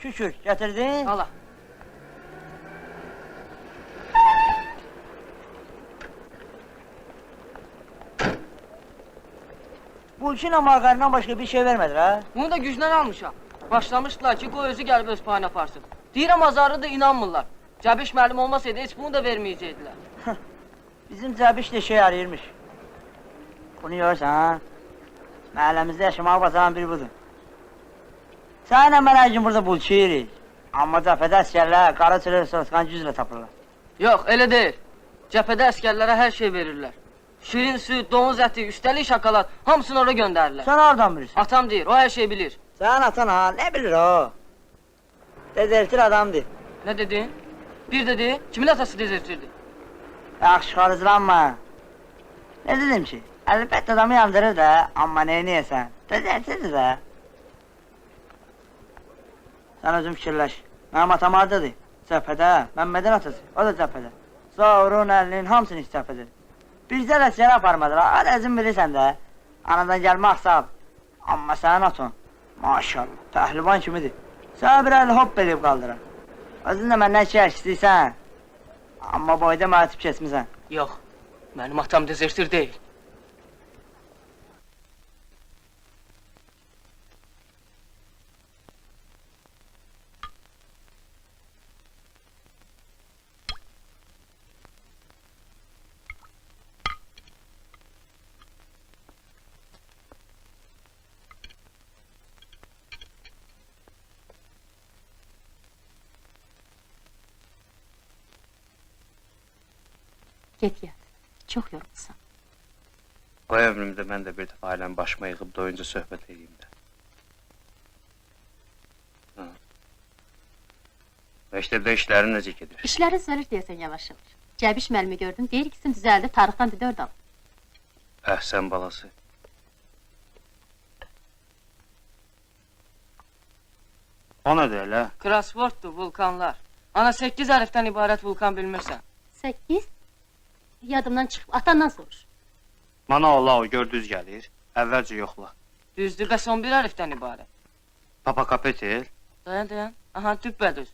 Şükür, getirdin. Ala. Bu işinle margarin'den başka bir şey vermediler ha. Bunu da gücdən almışam. Başlamışdılar ki, qoy özü gəlib öz payına aparsın. Deyirəm azarı da inanmırlar. Cəbiş müəllim olmasaydı heç bunu da verməyəcəkdilər. Bizim Cəbiş de şey arayırmış. Bunu görürsən ha? Mahallemizde yaşamağı basaran biri budur. Səninlə mən hər gün burada bulçu yeyirik. Amma cəbhədə əsgərlər, qara çölə soruşqan güclə tapırlar. Yox, elə deyil. Cəbhədə əskərlərə hər şey verirlər. Şirin süt, domuz əti, üstəlik şokolad, hamısını ora göndərirlər. Sən oradan bilirsən? Atam deyir, o hər şey bilir. Sənin atan ha, ne bilir o? Dezertir adamdır. Nə dedin? Bir dedi, kimin atası dezertirdi? Yaxşı, xarızlanma. Ne dedim ki? Əlbəttə adamı yandırır da, amma neyniyəsən? Dezertirdir də. Sən özün fikirləş. Mənim atam hardadır? Cəbhədə, Məmmədin atası, o da cəbhədə. Zaurun əlinin hamısını cəbhədir. Bizdə də siyara aparmadılar, hadi özün bilirsən də. Anadan gəlmə axsab. Amma sənin atın, maşallah, pəhlivan kimidir. Sənə bir əli hop edib qaldırar. Özün də məndən şey istəyirsən. Amma boyda mərtib kesmirsən. Yox, mənim atam dezertir deyil. Get yat, çok yorulsan. O ömrümdə mən də bir dəfə ailəm başıma yığıb doyunca söhbət edeyim də. Məktəbdə işlərin necə gedir? İşləri zörür deyəsən yavaş yavaş. Cəbiş müəllimi gördüm, deyir ikisini düzəldib, Tarıqdan dedi oradan. Əhsən balası. O nədir elə? Crossworddur, vulkanlar. Ana 8 hərfdən ibarət vulkan bilmirsən. 8. Yadımdan çıxıb, atandan soruş. Mana Allah o gör düz gəlir. Əvvəlcə yoxla. Düzdür, bəs 11 hərfdən ibarət. Papa Kapetel. Dayan. Aha, düppədüz.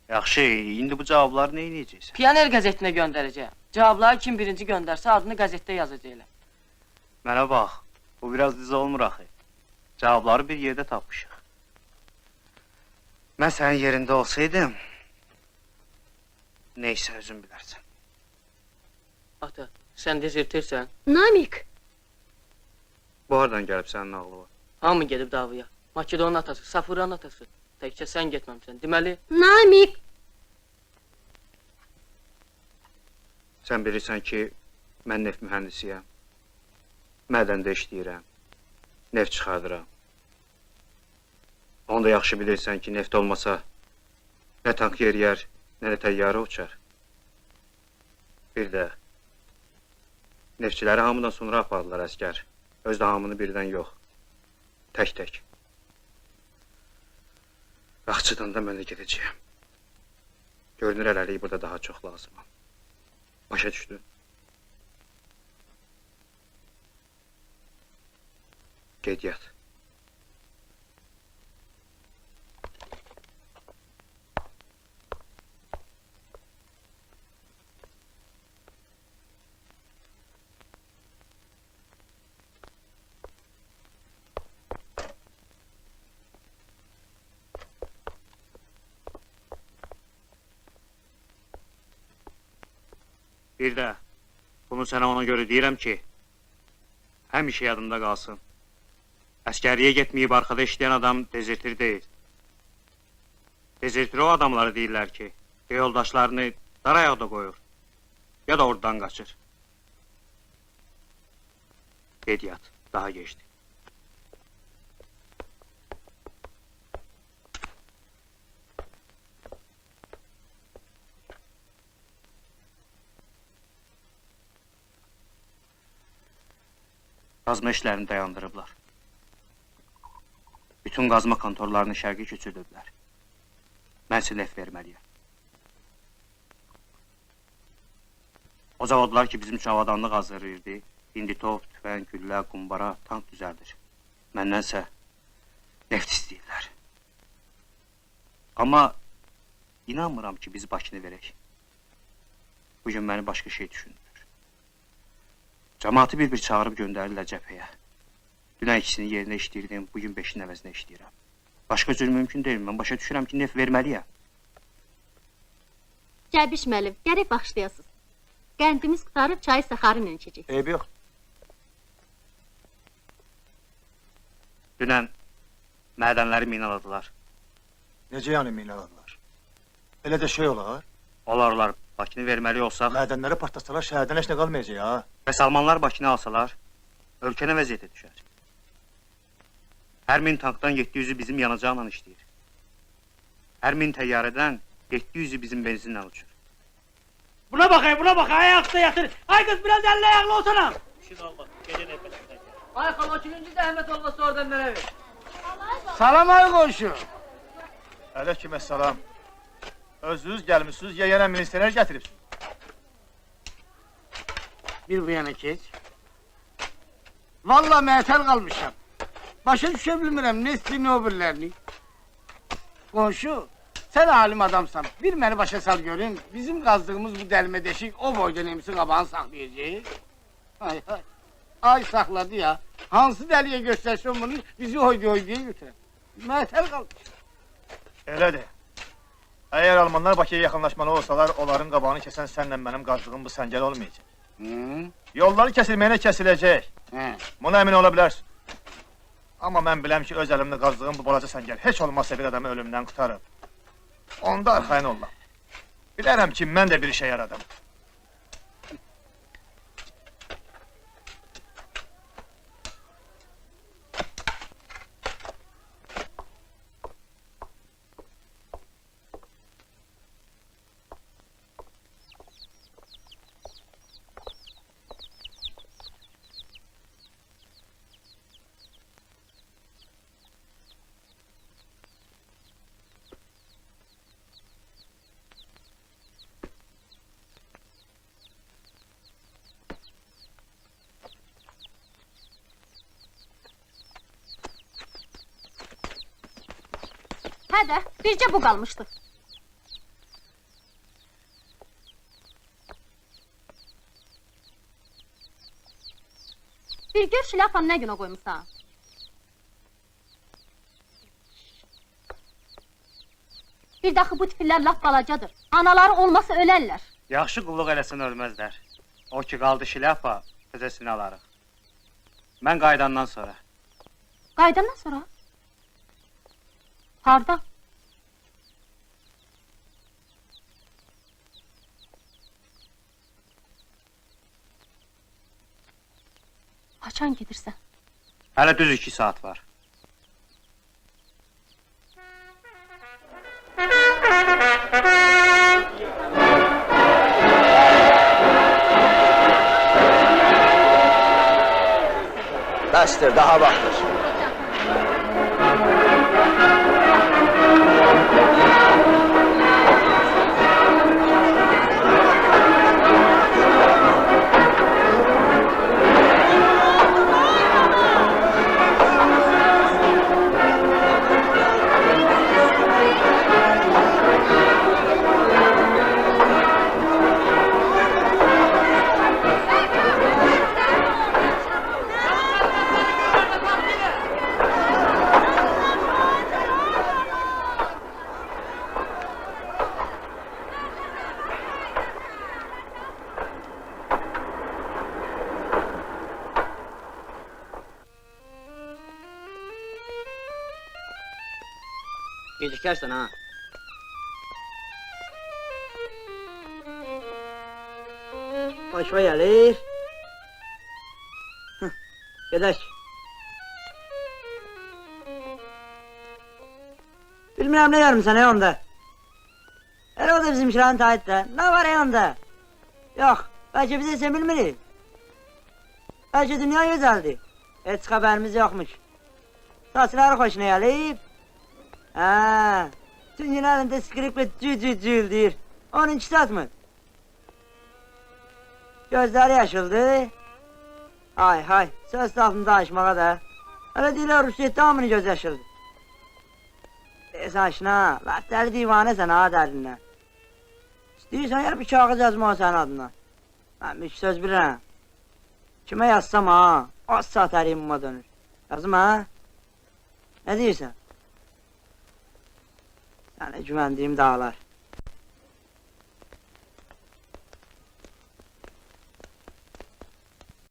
Yaxşı, indi bu cavabları nə edəcəksən? Pioner qəzetinə göndərəcəyəm. Cavabları kim birinci göndərsə adını qəzetdə yazacaqlar. Mənə bax, bu biraz düz olmur axı. Cavabları bir yerdə tapmışıq. Mən sənin yerində olsaydım... Neysə, özün bilərsən. Ata, sən dezertirsən. Namik! Bu hardan gəlib sənin ağlı var? Hamı gedib davaya. Makedonun atası, Safuranın atası. Təkcə sən getməmsən. Deməli, Namik! Sən bilirsən ki, mən neft mühəndisiyəm. Mədəndə işləyirəm. Neft çıxardıram. Onu da yaxşı bilirsən ki, neft olmasa nə tank yeriyər, nə də təyyarə uçar. Bir də neftçiləri hamıdan sonra apardılar əskər. Özdə hamını birdən yox. Tək-tək. Vaxtçıdan da mən də gedəcəyəm. Görünür hələlik burada daha çox lazımam. Başa düşdün? Ged yat. Bir də, bunu sənə ona görə deyirəm ki, həmişə yadında qalsın. Əskəriyə getməyib arxada işləyən adam dezertir deyil. Dezertir o adamları deyirlər ki, yoldaşlarını dar ayaqda qoyur, ya da oradan qaçır. Ged yat, daha geçti. Qazma işlərini dayandırıblar. Bütün qazma kontorlarını şərqi köçürdüblər. Mən silef verməliyəm. O zavodlar ki, bizim üçün avadanlıq hazırlayırdı, indi top, tüfəng, güllə, qumbara, tank düzəldir. Məndənsə neft istəyirlər. Amma inanmıram ki biz Bakını verək. Bugün məni başqa şey düşündürür. Cəmaatı bir-bir çağırıb göndərirlər cəbhəyə. Dünən ikisini yerinə işləyirdim, bugün 5-in əvəzinə işləyirəm. Başqa cür mümkün deyil, mən başa düşürəm ki, neft verməliyəm. Cəbiş müəllim, gərək başlayasınız. Qəndimiz qutarıb çayı saxarınla içəcək. Eybi yox. Dünən mədənləri minaladılar. Necə yəni minaladılar? Elə də şey olar. Olar, Bakını verməli olsaq, Mədənləri partlasalar şəhərdən heç nə qalmayacaq ha. bəs Almanlar Bakını alsalar, ölkə nə vəziyyətə düşər? Hər 1000 tankdan 700-ü bizim yanacaqla işləyir. Hər 1000 təyyarədən 700-ü bizim benzinlə uçur. Buna bak, ayakta yatır. Ay kız biraz elle ayaklı olsana. Ay xala, ikinci zəhmət olmasa oradan mənə ver. Salam ay qoşu. Əleyhissalam. Özünüz gəlmişsiniz, ya yenə ministerlər gətiribsiniz. Bir bu yana geç. Vallahi məətəl qalmışam. Başa düşə bilmirəm, nesli ne öbürlərini. Qonşu, sen alim adamsan. Bir məni başa sal görün. Bizim qazdığımız bu dəlmə deşik o boyda nemsi qabağını saxlayacaq. Ay. Ay saxladı ya. Hansı dəliyə göstərsən bunu bizi hoyduya götürər. Məətəl qalmış. Elədir. Əgər Almanlar Bakıya yaxınlaşmalı olsalar, onların qabağını kəsən sənlə mənim qazdığım bu səngəl olmayacaq. Yolları kəsilməyinə kəsiləcək. Buna əmin ola bilərsin. Amma mən biləm ki, öz əlimlə qazdığım bu balaca səngəl heç olmazsa bir adamı ölümdən qutarıb. Onda arxayın olma. Bilərəm ki, mən də bir işə yaradım. Hə də, bircə bu qalmışdı. Bir gör şlapanı nə günə qoymuşsan? Bir daxı bu tifillər lap balacadır. Anaları olmasa ölərlər. Yaxşı qulluq eləsin ölməzlər. O ki qaldı şilyapa, təzəsini alarıq. Mən qaydandan sonra. Qaydandan sonra? Harda? Haçan gedirsən? Hələ düz 2 saat var. Bəsdir, daha vaxtdır. Gecikərsən ha. Başıma gəlir. Gedək. Bilmirəm nə yarımsan onda. Elə o da bizim şiranın taid də. Nə var onda? Yox, bəlkə biz isə bilmirik. Bəlkə dünya gözəldir. Heç xəbərimiz yoxmuş. Saçları xoşuna gəlib. Haa, tüm gün elinde skriple cül deyir. Onunki sat mı? Gözleri yaşıldı. Hay, söz altında danışmağa da. Öyle deyirlər Rusiyyətdə hamının göz yaşıldı. Sən işinə, laf dəli divanəsən ha dərindən. İstəyirsən yer bir kağız yazmağa sənin adına. Mən bir söz bilirəm. Kimə yazsam ha, az saat ərimuma dönür. Yazım ha? Nə deyirsən? Sənə güvəndiyim dağlar.